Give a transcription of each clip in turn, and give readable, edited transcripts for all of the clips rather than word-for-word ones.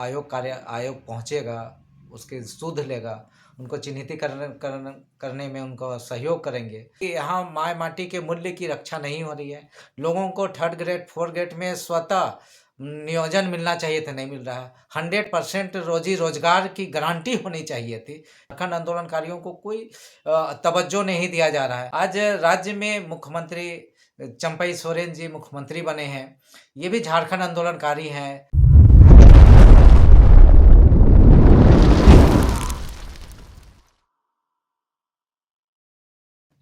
आयोग पहुँचेगा, उसके सुध लेगा, उनको चिन्हितीकरण करने में उनको सहयोग करेंगे। यहाँ माय माटी के मूल्य की रक्षा नहीं हो रही है। लोगों को 3rd ग्रेड 4th ग्रेड में स्वतः नियोजन मिलना चाहिए था, नहीं मिल रहा है। 100% रोजी-रोजगार की गारंटी होनी चाहिए थी। झारखंड आंदोलनकारियों को कोई तवज्जो नहीं दिया जा रहा है। आज राज्य में मुख्यमंत्री चंपई सोरेन जी मुख्यमंत्री बने हैं। ये भी झारखंड आंदोलनकारी हैं।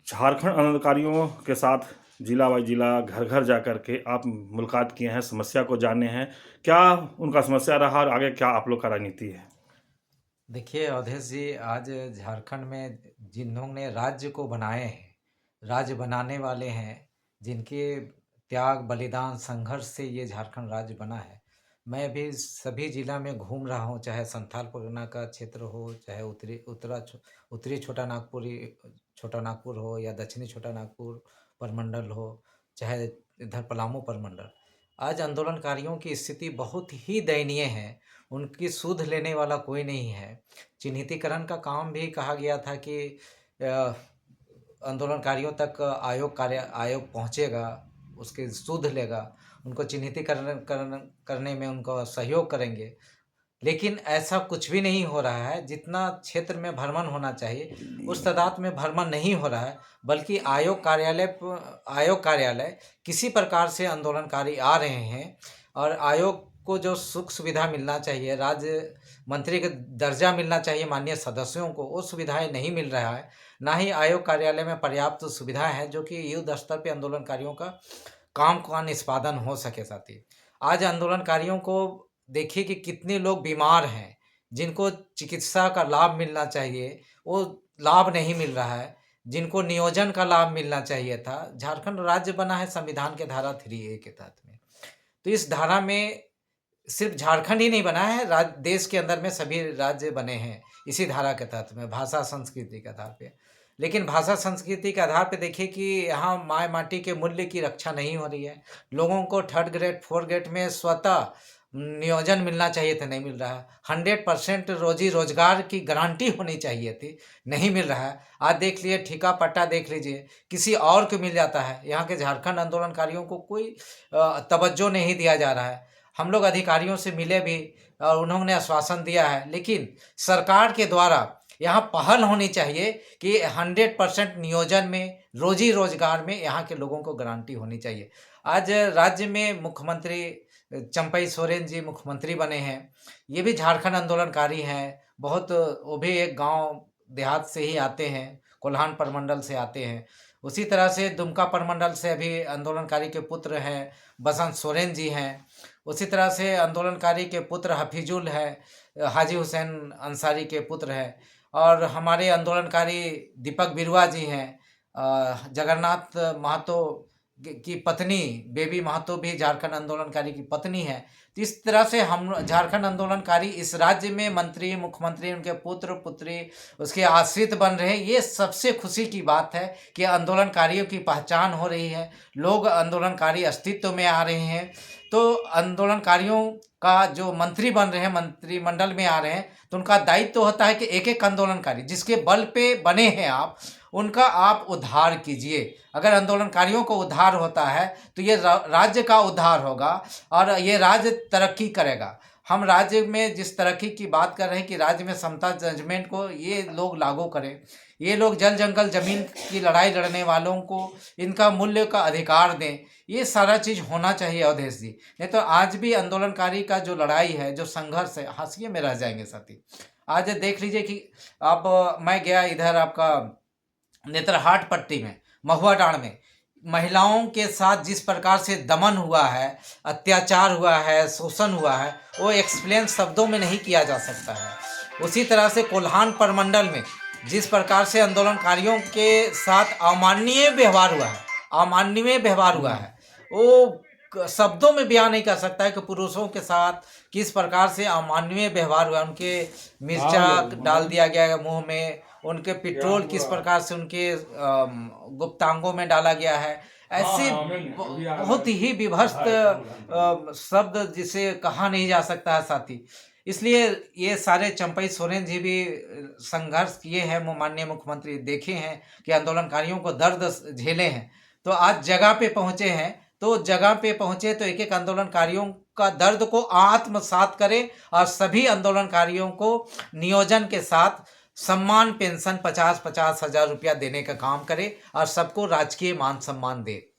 झारखंड आंदोलनकारियों के साथ जिला वाई जिला घर घर जा कर के आप मुलाकात किए हैं, समस्या को जाने हैं। क्या उनका समस्या रहा और आगे क्या आप लोग का रणनीति है? देखिए अवधेश जी, आज झारखंड में जिन्होंने राज्य को बनाए हैं, राज्य बनाने वाले हैं, जिनके त्याग बलिदान संघर्ष से ये झारखंड राज्य बना है। मैं भी सभी जिला में घूम रहा हूँ, चाहे संथाल परगना का क्षेत्र हो, चाहे उत्तरी छोटा नागपुर हो या दक्षिणी छोटा नागपुर परमंडल हो, चाहे इधर पलामू परमंडल। आज आंदोलनकारियों की स्थिति बहुत ही दयनीय है। उनकी सुध लेने वाला कोई नहीं है। चिन्हितीकरण का काम भी कहा गया था कि आंदोलनकारियों तक आयोग पहुँचेगा, उसके सुध लेगा, उनको चिन्हितीकरण करने में उनको सहयोग करेंगे। लेकिन ऐसा कुछ भी नहीं हो रहा है। जितना क्षेत्र में भ्रमण होना चाहिए उस तादाद में भ्रमण नहीं हो रहा है, बल्कि आयोग कार्यालय किसी प्रकार से आंदोलनकारी आ रहे हैं और आयोग को जो सुख सुविधा मिलना चाहिए, राज्य मंत्री का दर्जा मिलना चाहिए माननीय सदस्यों को, वो सुविधाएं नहीं मिल रहा है। ना ही आयोग कार्यालय में पर्याप्त सुविधाएं हैं जो कि युद्ध स्तर पर आंदोलनकारियों का काम का निष्पादन हो सके। साथी आज आंदोलनकारियों को देखिए कि कितने लोग बीमार हैं, जिनको चिकित्सा का लाभ मिलना चाहिए वो लाभ नहीं मिल रहा है। जिनको नियोजन का लाभ मिलना चाहिए था। झारखंड राज्य बना है संविधान के धारा 3A के तहत में। तो इस धारा में सिर्फ झारखंड ही नहीं बना है, देश के अंदर में सभी राज्य बने हैं इसी धारा के तहत में, भाषा संस्कृति के आधार पे। लेकिन भाषा संस्कृति के आधार पे देखिए कि यहाँ माय माटी के मूल्य की रक्षा नहीं हो रही है। लोगों को 3rd ग्रेड 4th ग्रेड में स्वतः नियोजन मिलना चाहिए था, नहीं मिल रहा है। 100% रोजी रोजगार की गारंटी होनी चाहिए थी, नहीं मिल रहा है। आज देख लीजिए ठेका पट्टा देख लीजिए, किसी और को मिल जाता है। यहाँ के झारखंड आंदोलनकारियों को कोई तवज्जो नहीं दिया जा रहा है। हम लोग अधिकारियों से मिले भी और उन्होंने आश्वासन दिया है, लेकिन सरकार के द्वारा यहाँ पहल होनी चाहिए कि 100% नियोजन में, रोजी रोजगार में यहाँ के लोगों को गारंटी होनी चाहिए। आज राज्य में मुख्यमंत्री चंपई सोरेन जी मुख्यमंत्री बने हैं। ये भी झारखंड आंदोलनकारी हैं। बहुत वो भी एक गांव देहात से ही आते हैं, कोल्हान परमंडल से आते हैं। उसी तरह से दुमका परमंडल से अभी आंदोलनकारी के पुत्र हैं बसंत सोरेन जी हैं। उसी तरह से आंदोलनकारी के पुत्र हफीजुल है, हाजी हुसैन अंसारी के पुत्र हैं। और हमारे आंदोलनकारी दीपक बिरुआ जी हैं। जगन्नाथ महतो की पत्नी बेबी महतो भी झारखंड आंदोलनकारी की पत्नी है। तो इस तरह से हम झारखंड आंदोलनकारी इस राज्य में मंत्री, मुख्यमंत्री, उनके पुत्र पुत्री, उसके आश्रित बन रहे हैं। ये सबसे खुशी की बात है कि आंदोलनकारियों की पहचान हो रही है, लोग आंदोलनकारी अस्तित्व में आ रहे हैं। तो आंदोलनकारियों का जो मंत्री बन रहे हैं, मंत्रिमंडल में आ रहे हैं, तो उनका दायित्व तो होता है कि एक एक आंदोलनकारी जिसके बल पे बने हैं आप, उनका आप उद्धार कीजिए। अगर आंदोलनकारियों को उद्धार होता है तो ये राज्य का उद्धार होगा और ये राज्य तरक्की करेगा। हम राज्य में जिस तरक्की की बात कर रहे हैं कि राज्य में समता जजमेंट को ये लोग लागू करें, ये लोग जल जंगल जमीन की लड़ाई लड़ने वालों को इनका मूल्य का अधिकार दें। ये सारा चीज़ होना चाहिए अवधेश जी, नहीं तो आज भी आंदोलनकारी का जो लड़ाई है, जो संघर्ष है, हाशिए में रह जाएंगे साथी। आज देख लीजिए कि अब मैं गया इधर आपका नेतरहाट पट्टी में, महुआ डांड में, महिलाओं के साथ जिस प्रकार से दमन हुआ है, अत्याचार हुआ है, शोषण हुआ है, वो एक्सप्लेन शब्दों में नहीं किया जा सकता है। उसी तरह से कोल्हान परमंडल में जिस प्रकार से आंदोलनकारियों के साथ अमानवीय व्यवहार हुआ है, वो शब्दों में बयान नहीं कर सकता है कि पुरुषों के साथ किस प्रकार से अमानवीय व्यवहार हुआ। उनके मिर्चा डाल दिया गया मुंह में, उनके पेट्रोल किस प्रकार से उनके गुप्तांगों में डाला गया है। ऐसे बहुत ही विभत्स शब्द जिसे कहा नहीं जा सकता है साथी। इसलिए ये सारे चंपई सोरेन जी भी संघर्ष किए हैं, माननीय मुख्यमंत्री देखे हैं कि आंदोलनकारियों को दर्द झेले हैं, तो आज जगह पे पहुंचे हैं। तो जगह पे पहुंचे तो एक एक आंदोलनकारियों का दर्द को आत्मसात करें और सभी आंदोलनकारियों को नियोजन के साथ सम्मान पेंशन 50-50 हजार रुपया देने का काम करे और सबको राजकीय मान सम्मान दे।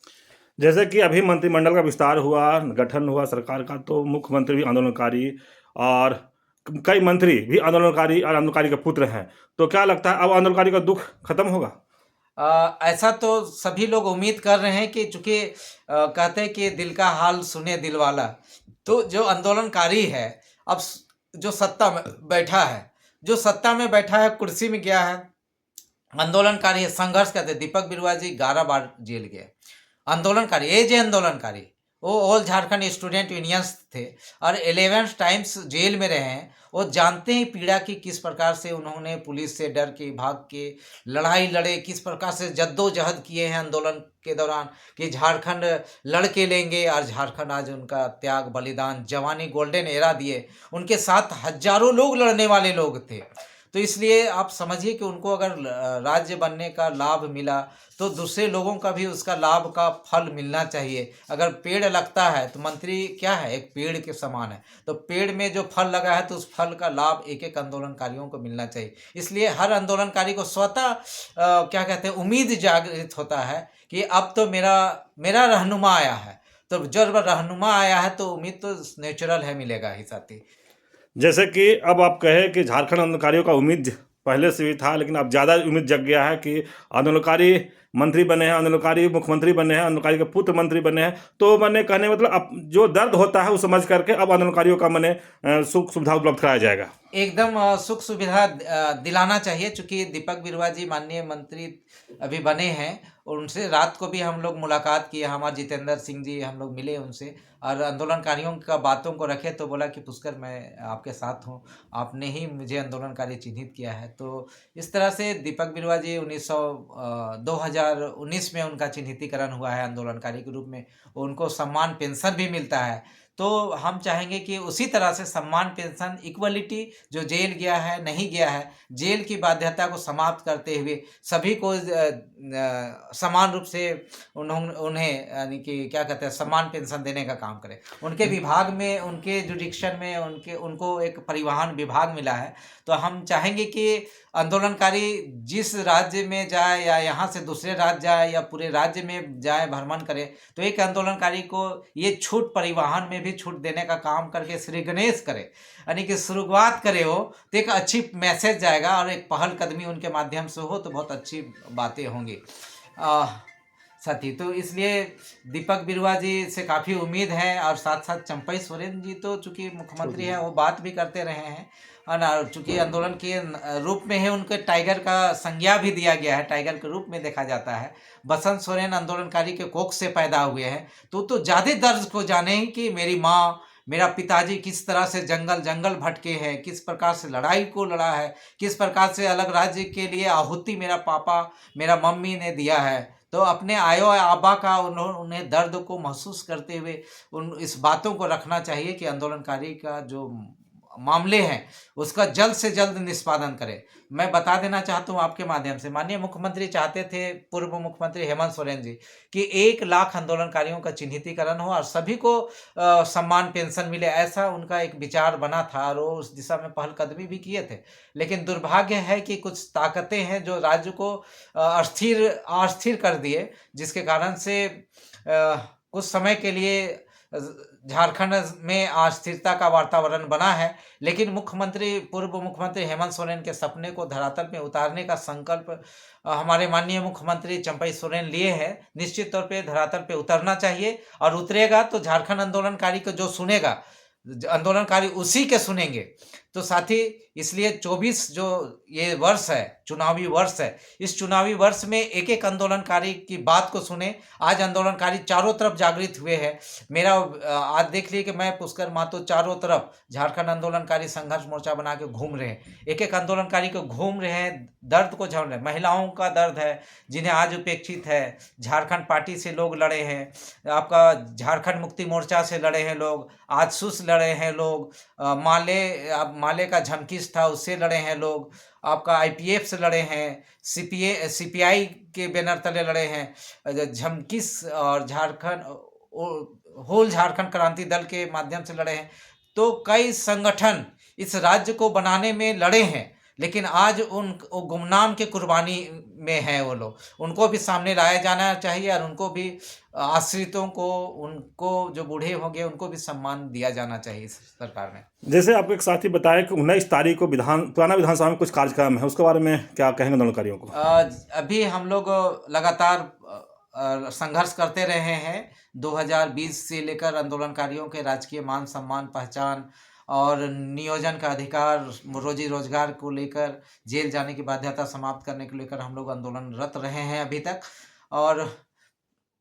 जैसे कि अभी मंत्रिमंडल का विस्तार हुआ, गठन हुआ सरकार का, तो मुख्यमंत्री भी आंदोलनकारी और कई मंत्री भी आंदोलनकारी और आंदोलनकारी के पुत्र हैं। तो क्या लगता है अब आंदोलनकारी का दुख खत्म होगा? ऐसा तो सभी लोग उम्मीद कर रहे हैं कि चूंकि कहते हैं कि दिल का हाल सुने दिल वाला, तो जो आंदोलनकारी है अब जो सत्ता में बैठा है, जो सत्ता में बैठा है, कुर्सी में गया है, आंदोलनकारी संघर्ष करते, दीपक बिरुआ जी 11 बार जेल गए। आंदोलनकारी एज आंदोलनकारी, वो ऑल झारखंड स्टूडेंट यूनियंस थे और 11 टाइम्स जेल में रहे हैं। वो जानते हैं पीड़ा की किस प्रकार से उन्होंने पुलिस से डर के भाग के लड़ाई लड़े, किस प्रकार से जद्दोजहद किए हैं आंदोलन के दौरान कि झारखंड लड़के लेंगे। और झारखंड आज उनका त्याग बलिदान जवानी गोल्डन एरा दिए, उनके साथ हजारों लोग लड़ने वाले लोग थे। तो इसलिए आप समझिए कि उनको अगर राज्य बनने का लाभ मिला तो दूसरे लोगों का भी उसका लाभ का फल मिलना चाहिए। अगर पेड़ लगता है तो मंत्री क्या है, एक पेड़ के समान है, तो पेड़ में जो फल लगा है तो उस फल का लाभ एक एक आंदोलनकारियों को मिलना चाहिए। इसलिए हर आंदोलनकारी को स्वतः क्या कहते हैं, उम्मीद जागृत होता है कि अब तो मेरा मेरा रहनुमा आया है। तो जब रहनुमा आया है तो उम्मीद तो नेचुरल है, मिलेगा ही साथी। जैसे कि अब आप कहें कि झारखंड आंदोलनकारियों का उम्मीद पहले से भी था, लेकिन अब ज़्यादा उम्मीद जग गया है कि आंदोलनकारी मंत्री बने हैं, आंदोलनकारी मुख्यमंत्री बने हैं, आंदोलनकारी के पुत्र मंत्री बने हैं। तो मैंने कहने मतलब अब जो दर्द होता है वो समझ करके अब आंदोलनकारियों का मैंने सुख सुविधा उपलब्ध कराया जाएगा। एकदम सुख सुविधा दिलाना चाहिए। चूंकि दीपक बिरुआ जी माननीय मंत्री अभी बने हैं, और उनसे रात को भी हम लोग मुलाकात किए, हमारे जितेंद्र सिंह जी हम लोग मिले उनसे और आंदोलनकारियों का बातों को रखे तो बोला कि पुष्कर मैं आपके साथ हूँ, आपने ही मुझे आंदोलनकारी चिन्हित किया है। तो इस तरह से दीपक बिरुआ जी 2019 में उनका चिन्हितीकरण हुआ है आंदोलनकारी के रूप में, उनको सम्मान पेंशन भी मिलता है। तो हम चाहेंगे कि उसी तरह से सम्मान पेंशन इक्वलिटी, जो जेल गया है नहीं गया है, जेल की बाध्यता को समाप्त करते हुए सभी को समान रूप से उन्हें यानी कि क्या कहते हैं, सम्मान पेंशन देने का काम करें। उनके विभाग में, उनके जुडिक्शन में उनको एक परिवहन विभाग मिला है। तो हम चाहेंगे कि आंदोलनकारी जिस राज्य में जाए या यहाँ से दूसरे राज्य जाए या पूरे राज्य में जाए भ्रमण करे, तो एक आंदोलनकारी को ये छूट, परिवहन में भी छूट देने का काम करके श्री गणेश करे, यानी कि शुरुआत करे हो तो एक अच्छी मैसेज जाएगा और एक पहल कदमी उनके माध्यम से हो तो बहुत अच्छी बातें होंगी साथी। तो इसलिए दीपक बिरुआ जी से काफ़ी उम्मीद है और साथ साथ चंपई सोरेन जी तो चूंकि मुख्यमंत्री हैं वो बात भी करते रहे हैं और चूंकि आंदोलन के रूप में है, उनके टाइगर का संज्ञा भी दिया गया है, टाइगर के रूप में देखा जाता है। बसंत सोरेन आंदोलनकारी के कोख से पैदा हुए हैं, तो ज़्यादा दर्द को जाने कि मेरी माँ, मेरा पिताजी किस तरह से जंगल जंगल भटके हैं, किस प्रकार से लड़ाई को लड़ा है, किस प्रकार से अलग राज्य के लिए आहुति मेरा पापा, मेरा मम्मी ने दिया है। तो अपने आयो आबा का उन्हें दर्द को महसूस करते हुए इस बातों को रखना चाहिए कि आंदोलनकारी का जो मामले हैं उसका जल्द से जल्द निष्पादन करें। मैं बता देना चाहता हूँ आपके माध्यम से, माननीय मुख्यमंत्री चाहते थे, पूर्व मुख्यमंत्री हेमंत सोरेन जी, कि 1 लाख आंदोलनकारियों का चिन्हितीकरण हो और सभी को सम्मान पेंशन मिले, ऐसा उनका एक विचार बना था और वो उस दिशा में पहल कदमी भी किए थे। लेकिन दुर्भाग्य है कि कुछ ताकतें हैं जो राज्य को अस्थिर कर दिए, जिसके कारण से कुछ समय के लिए झारखंड में अस्थिरता का वातावरण बना है। लेकिन पूर्व मुख्यमंत्री हेमंत सोरेन के सपने को धरातल में उतारने का संकल्प हमारे माननीय मुख्यमंत्री चंपई सोरेन लिए हैं। निश्चित तौर पे धरातल पे उतरना चाहिए और उतरेगा तो झारखंड आंदोलनकारी को जो सुनेगा, आंदोलनकारी उसी के सुनेंगे। तो साथी इसलिए 24 जो ये वर्ष है, चुनावी वर्ष है, इस चुनावी वर्ष में एक-एक आंदोलनकारी की बात को सुने। आज आंदोलनकारी चारों तरफ जागृत हुए हैं। मेरा आज देख लिए कि मैं पुष्कर महतो चारों तरफ झारखंड आंदोलनकारी संघर्ष मोर्चा बना के घूम रहे हैं। एक-एक आंदोलनकारी को घूम रहे हैं, दर्द को झेल रहे हैं। महिलाओं का दर्द है, जिन्हें आज उपेक्षित है। झारखंड पार्टी से लोग लड़े हैं, आपका झारखंड मुक्ति मोर्चा से लड़े हैं लोग, आजसू से लड़े हैं लोग, माले का झमकीस था उससे लड़े हैं लोग, आपका आईपीएफ से लड़े हैं, सीपीआई के बैनर तले लड़े हैं, झमकीस और होल झारखंड क्रांति दल के माध्यम से लड़े हैं। तो कई संगठन इस राज्य को बनाने में लड़े हैं, लेकिन आज वो गुमनाम के कुर्बानी में हैं वो लोग। उनको भी सामने लाया जाना चाहिए और उनको भी आश्रितों को, उनको जो बूढ़े हो गए उनको भी सम्मान दिया जाना चाहिए इस सरकार में। जैसे आपको एक साथी बताया कि 19 तारीख को पुराना विधानसभा में कुछ कार्यक्रम है, उसके बारे में क्या कहेंगे आंदोलनकारियों को? अभी हम लोग लगातार संघर्ष करते रहे हैं। 2020 से लेकर आंदोलनकारियों के राजकीय मान सम्मान, पहचान और नियोजन का अधिकार, रोजी रोजगार को लेकर, जेल जाने की बाध्यता समाप्त करने को लेकर हम लोग आंदोलनरत रहे हैं अभी तक। और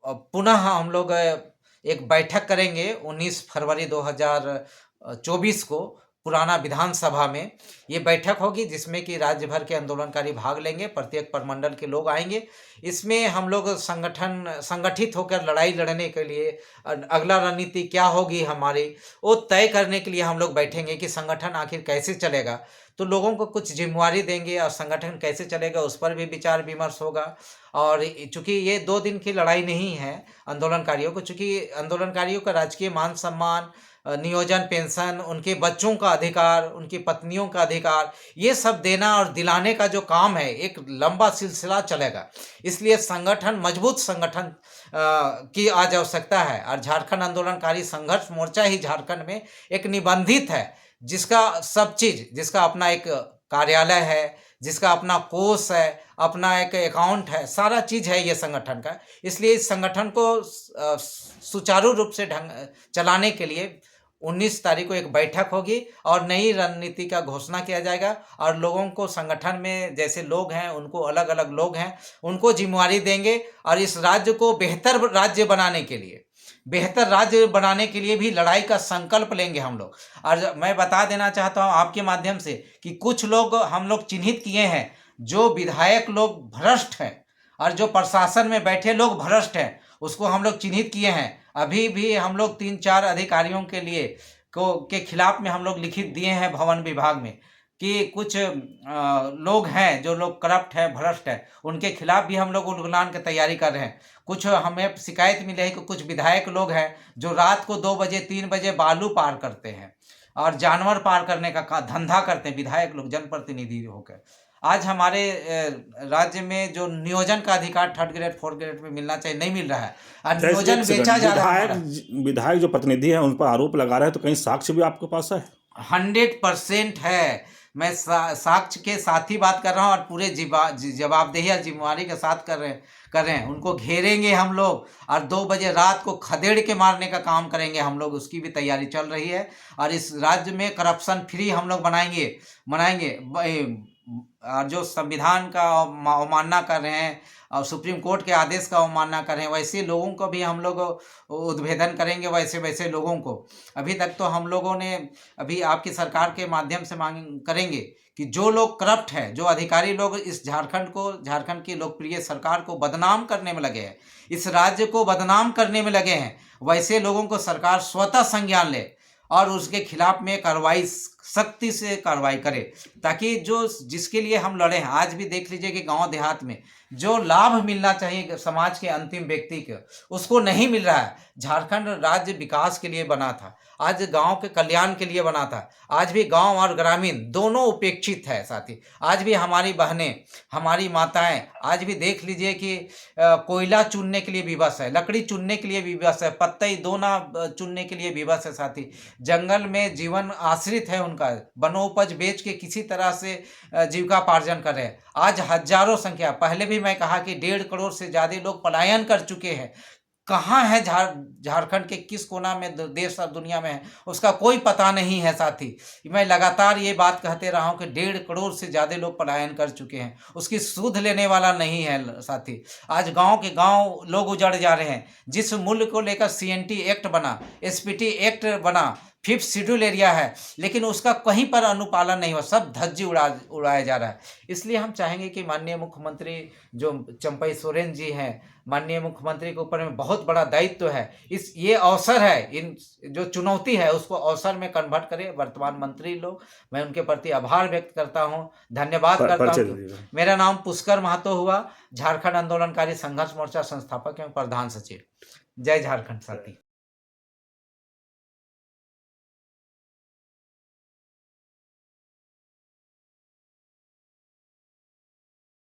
पुनः हम लोग एक बैठक करेंगे 19 फरवरी 2024 को पुराना विधानसभा में। ये बैठक होगी जिसमें कि राज्य भर के आंदोलनकारी भाग लेंगे, प्रत्येक प्रमंडल के लोग आएंगे। इसमें हम लोग संगठित होकर लड़ाई लड़ने के लिए अगला रणनीति क्या होगी हमारी, वो तय करने के लिए हम लोग बैठेंगे कि संगठन आखिर कैसे चलेगा। तो लोगों को कुछ जिम्मेवारी देंगे और संगठन कैसे चलेगा उस पर भी विचार विमर्श होगा। और चूंकि ये 2 दिन की लड़ाई नहीं है आंदोलनकारियों को, चूंकि आंदोलनकारियों का राजकीय मान सम्मान, नियोजन, पेंशन, उनके बच्चों का अधिकार, उनकी पत्नियों का अधिकार, ये सब देना और दिलाने का जो काम है एक लंबा सिलसिला चलेगा। इसलिए मजबूत संगठन की आज आवश्यकता है। और झारखंड आंदोलनकारी संघर्ष मोर्चा ही झारखंड में एक निबंधित है, जिसका सब चीज़, जिसका अपना एक कार्यालय है, जिसका अपना कोष है, अपना एक अकाउंट है, सारा चीज़ है ये संगठन का। इसलिए इस संगठन को सुचारू रूप से चलाने के लिए 19 तारीख को एक बैठक होगी और नई रणनीति का घोषणा किया जाएगा। और लोगों को संगठन में जैसे लोग हैं, उनको अलग अलग लोग हैं, उनको जिम्मेवारी देंगे। और इस राज्य को बेहतर राज्य बनाने के लिए भी लड़ाई का संकल्प लेंगे हम लोग। और मैं बता देना चाहता हूँ आपके माध्यम से कि कुछ लोग हम लोग चिन्हित किए हैं, जो विधायक लोग भ्रष्ट हैं और जो प्रशासन में बैठे लोग भ्रष्ट हैं, उसको हम लोग चिन्हित किए हैं। अभी भी हम लोग 3-4 अधिकारियों के खिलाफ में हम लोग लिखित दिए हैं भवन विभाग में कि कुछ लोग हैं जो लोग करप्ट है, भ्रष्ट है, उनके खिलाफ भी हम लोग उलगलान की तैयारी कर रहे हैं। कुछ हमें शिकायत मिली है कि कुछ विधायक लोग हैं जो रात को 2 बजे 3 बजे बालू पार करते हैं और जानवर पार करने का धंधा करते हैं, विधायक लोग जनप्रतिनिधि होकर। आज हमारे राज्य में जो नियोजन का अधिकार 3rd ग्रेड 4th ग्रेड में मिलना चाहिए, नहीं मिल रहा है और नियोजन बेचा जा रहा है। विधायक जो प्रतिनिधि हैं उन पर आरोप लगा रहे हैं, तो कहीं साक्ष्य भी आपके पास है? 100% है। मैं साक्ष्य के साथ ही बात कर रहा हूँ और पूरे जवाबदेही और जिम्मेवारी के साथ कर रहे हैं। उनको घेरेंगे हम लोग और 2 बजे रात को खदेड़ के मारने का काम करेंगे हम लोग, उसकी भी तैयारी चल रही है। और इस राज्य में करप्शन फ्री हम लोग मनाएंगे। और जो संविधान का अवमानना कर रहे हैं और सुप्रीम कोर्ट के आदेश का अवमानना कर रहे हैं, वैसे लोगों को भी हम लोग उद्भेदन करेंगे, वैसे लोगों को। अभी तक तो हम लोगों ने अभी आपकी सरकार के माध्यम से मांग करेंगे कि जो लोग करप्ट हैं, जो अधिकारी लोग इस झारखंड की लोकप्रिय सरकार को बदनाम करने में लगे हैं, इस राज्य को बदनाम करने में लगे हैं, वैसे लोगों को सरकार स्वतः संज्ञान ले और उसके खिलाफ में सख्ती से कार्रवाई करे, ताकि जिसके लिए हम लड़े हैं। आज भी देख लीजिए कि गांव देहात में जो लाभ मिलना चाहिए समाज के अंतिम व्यक्ति को, उसको नहीं मिल रहा है। झारखंड राज्य विकास के लिए बना था, आज गांव के कल्याण के लिए बना था। आज भी गांव और ग्रामीण दोनों उपेक्षित है साथी। आज भी हमारी बहनें, हमारी माताएं, आज भी देख लीजिए कि कोयला चुनने के लिए विवश है, लकड़ी चुनने के लिए विवश है, पत्तई दोना चुनने के लिए विवश है साथी। जंगल में जीवन आश्रित है उनका, वनोपज बेच के किसी तरह से जीविकापार्जन कर रहे हैं। आज हजारों संख्या, पहले भी मैं कहा कि 1.5 करोड़ से ज़्यादा लोग पलायन कर चुके हैं। कहाँ है झारखंड के किस कोना में देश और दुनिया में है, उसका कोई पता नहीं है साथी। मैं लगातार ये बात कहते रहा हूँ कि 1.5 करोड़ से ज़्यादा लोग पलायन कर चुके हैं, उसकी सुध लेने वाला नहीं है साथी। आज गांव के गांव लोग उजड़ जा रहे हैं। जिस मूल्य को लेकर CNT एक्ट बना, SPT एक्ट बना, 5th शेड्यूल एरिया है, लेकिन उसका कहीं पर अनुपालन नहीं हुआ, सब धज्जी उड़ाया जा रहा है। इसलिए हम चाहेंगे कि माननीय मुख्यमंत्री जो चंपई सोरेन जी हैं, माननीय मुख्यमंत्री के ऊपर में बहुत बड़ा दायित्व है। ये अवसर है, इन जो चुनौती है उसको अवसर में कन्वर्ट करें वर्तमान मंत्री लोग। मैं उनके प्रति आभार व्यक्त करता हूँ, धन्यवाद करता परिचय हूँ। दीजिएगा। मेरा नाम पुष्कर महतो हुआ, झारखंड आंदोलनकारी संघर्ष मोर्चा संस्थापक एवं प्रधान सचिव। जय झारखंड साथी।